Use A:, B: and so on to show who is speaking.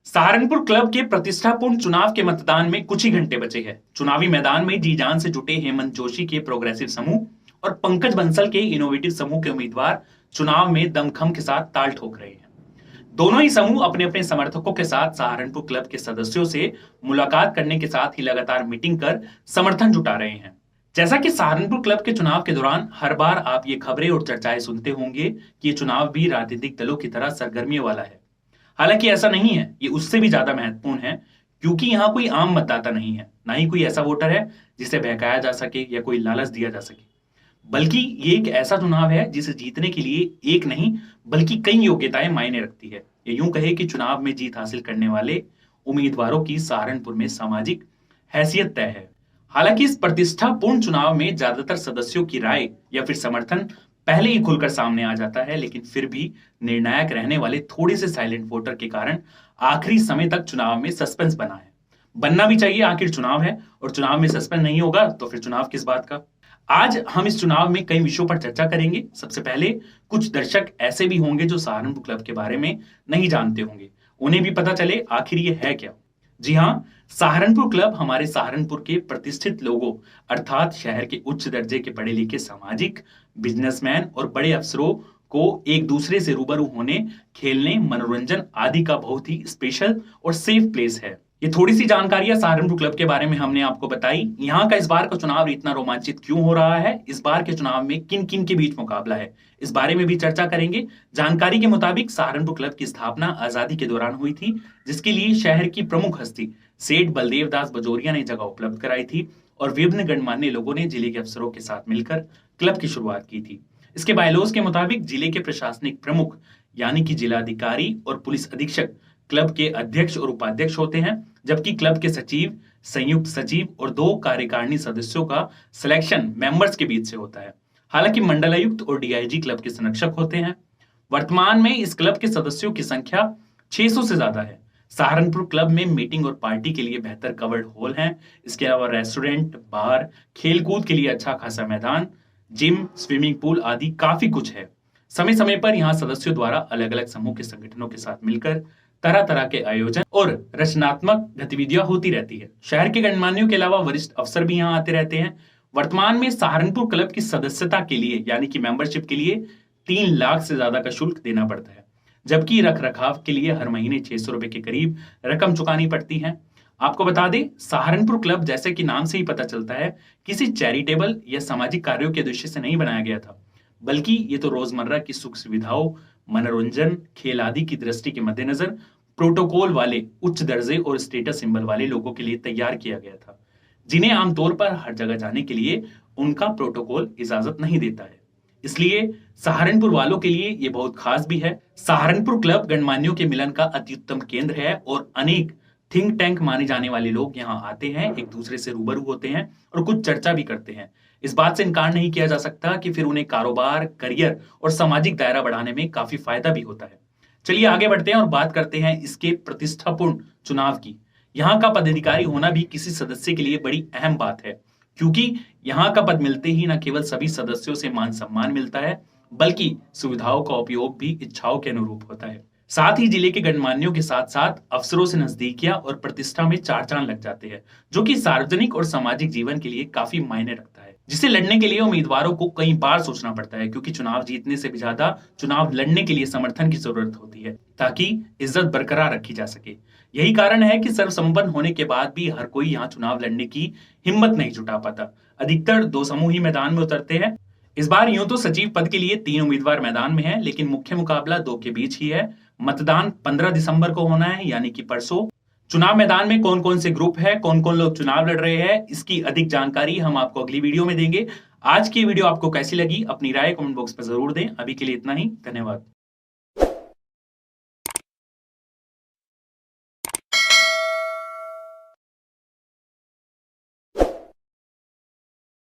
A: Saharanpur club के प्रतिष्ठापूर्ण चुनाव के मतदान में कुछ ही घंटे बचे हैं। चुनावी मैदान में जी जान से जुटे हेमंत जोशी के प्रोग्रेसिव समूह और पंकज बंसल के इनोवेटिव समूह के उम्मीदवार चुनाव में दमखम के साथ ताल ठोक रहे हैं। दोनों ही समूह अपने अपने समर्थकों के साथ सहारनपुर क्लब के सदस्यों से मुलाकात करने के साथ ही लगातार मीटिंग कर समर्थन जुटा रहे हैं। जैसा कि सहारनपुर क्लब के चुनाव के दौरान हर बार आप ये खबरें और चर्चाएं सुनते होंगे कि ये चुनाव भी राजनीतिक दलों की तरह सरगर्मियों वाला है। हालांकि ऐसा नहीं है, ये उससे भी ज्यादा महत्वपूर्ण है, क्योंकि यहाँ कोई आम मतदाता नहीं है, ना ही कोई ऐसा वोटर है जिसे बहकाया जा सके या कोई लालच दिया जा सके। बल्कि ये एक ऐसा चुनाव है जिसे जीतने के लिए एक नहीं बल्कि कई योग्यताएं मायने रखती है। ये यूं कहे कि चुनाव में जीत हासिल करने वाले उम्मीदवारों की सहारनपुर में सामाजिक हैसियत तय है। हालांकि इस प्रतिष्ठापूर्ण चुनाव में ज्यादातर सदस्यों की राय या फिर समर्थन पहले ही खुलकर सामने आ जाता है, लेकिन फिर भी निर्णायक रहने वाले थोड़े से साइलेंट वोटर के कारण आखिरी समय तक चुनाव में सस्पेंस बना है। बनना भी चाहिए, आखिर चुनाव है, और चुनाव में सस्पेंस नहीं होगा तो फिर चुनाव किस बात का। आज हम इस चुनाव में कई विषयों पर चर्चा करेंगे। सबसे पहले कुछ दर्शक ऐसे भी होंगे जो सहारनपुर क्लब के बारे में नहीं जानते होंगे, उन्हें भी पता चले आखिर ये है क्या। जी हाँ, सहारनपुर क्लब हमारे सहारनपुर के प्रतिष्ठित लोगों अर्थात शहर के उच्च दर्जे के पढ़े लिखे सामाजिक बिजनेसमैन और बड़े अफसरों को एक दूसरे से रूबरू होने, खेलने, मनोरंजन आदि का बहुत ही स्पेशल और सेफ प्लेस है। ये थोड़ी सी जानकारियां सहारनपुर क्लब के बारे में हमने आपको बताई। यहाँ का इस बार का चुनाव इतना रोमांचित क्यों हो रहा है, इस बार के चुनाव में किन किन के बीच मुकाबला है, इस बारे में भी चर्चा करेंगे। जानकारी के मुताबिक सहारनपुर क्लब की स्थापना आजादी के दौरान हुई थी, जिसके लिए शहर की प्रमुख हस्ती सेठ बलदेव दास बजोरिया ने जगह उपलब्ध कराई थी और विभिन्न गणमान्य लोगों ने जिले के अफसरों के साथ मिलकर क्लब की शुरुआत की थी। इसके बायलॉज के मुताबिक जिले के प्रशासनिक प्रमुख यानी कि जिलाधिकारी और पुलिस अधीक्षक क्लब के अध्यक्ष और उपाध्यक्ष होते हैं, जबकि क्लब के सचिव, संयुक्त सचिव और 2 कार्यकारिणी सदस्यों का सिलेक्शन मेंबर्स के बीच से होता है। हालांकि मंडलायुक्त और डीआईजी क्लब के संरक्षक होते हैं। वर्तमान में इस क्लब के सदस्यों की संख्या 600 से ज्यादा है। सहारनपुर क्लब में मीटिंग और पार्टी के लिए बेहतर कवर्ड हॉल हैं। इसके अलावा रेस्टोरेंट, बार, खेलकूद के लिए अच्छा खासा मैदान, जिम, स्विमिंग पूल आदि काफी कुछ है। समय समय पर यहाँ सदस्यों द्वारा अलग अलग समूह के संगठनों के साथ मिलकर तरह तरह के आयोजन और रचनात्मक गतिविधियां होती रहती है। शहर के गणमान्यों के अलावा वरिष्ठ अफसर भी यहाँ आते रहते हैं। वर्तमान में सहारनपुर क्लब की सदस्यता के लिए यानी कि मेंबरशिप के लिए 3 लाख से ज्यादा का शुल्क देना पड़ता है, जबकि रख रखाव के लिए हर महीने 600 रुपए के करीब रकम चुकानी पड़ती है। आपको बता दें, सहारनपुर क्लब जैसे कि नाम से ही पता चलता है किसी चैरिटेबल या सामाजिक कार्यों के उद्देश्य से नहीं बनाया गया था, बल्कि ये तो रोजमर्रा की सुख सुविधाओं, मनोरंजन, खेल आदि की दृष्टि के मद्देनजर प्रोटोकॉल वाले उच्च दर्जे और स्टेटस सिंबल वाले लोगों के लिए तैयार किया गया था, जिन्हें आमतौर पर हर जगह जाने के लिए उनका प्रोटोकॉल इजाजत नहीं देता है। इसलिए सहारनपुर वालों के लिए ये बहुत खास भी है। सहारनपुर क्लब गणमान्यों के मिलन का अति उत्तम केंद्र है और अनेक थिंक टैंक माने जाने वाले लोग यहाँ आते हैं, एक दूसरे से रूबरू होते हैं और कुछ चर्चा भी करते हैं। इस बात से इनकार नहीं किया जा सकता कि फिर उन्हें कारोबार, करियर और सामाजिक दायरा बढ़ाने में काफी फायदा भी होता है। चलिए आगे बढ़ते हैं और बात करते हैं इसके प्रतिष्ठापूर्ण चुनाव की। यहाँ का पदाधिकारी होना भी किसी सदस्य के लिए बड़ी अहम बात है, क्योंकि यहाँ का पद मिलते ही न केवल सभी सदस्यों से मान सम्मान मिलता है, बल्कि सुविधाओं का उपयोग भी इच्छाओं के अनुरूप होता है। साथ ही जिले के गणमान्यों के साथ साथ अफसरों से नजदीकियां और प्रतिष्ठा में 4 चांद लग जाते हैं, जो कि सार्वजनिक और सामाजिक जीवन के लिए काफी मायने रखता है, जिसे लड़ने के लिए उम्मीदवारों को कई बार सोचना पड़ता है, क्योंकि चुनाव जीतने से भी ज्यादा चुनाव लड़ने के लिए समर्थन की जरूरत होती है ताकि इज्जत बरकरार रखी जा सके। यही कारण है कि सर्वसंपन्न होने के बाद भी हर कोई यहाँ चुनाव लड़ने की हिम्मत नहीं जुटा पाता। अधिकतर 2 समूह ही मैदान में उतरते हैं। इस बार यूं तो सचिव पद के लिए 3 उम्मीदवार मैदान में हैं, लेकिन मुख्य मुकाबला 2 के बीच ही है। मतदान 15 दिसंबर को होना है, यानी कि परसों। चुनाव मैदान में कौन कौन से ग्रुप है, कौन कौन लोग चुनाव लड़ रहे हैं, इसकी अधिक जानकारी हम आपको अगली वीडियो में देंगे। आज की वीडियो आपको कैसी लगी, अपनी राय कमेंट बॉक्स पर जरूर दें। अभी के लिए इतना ही, धन्यवाद।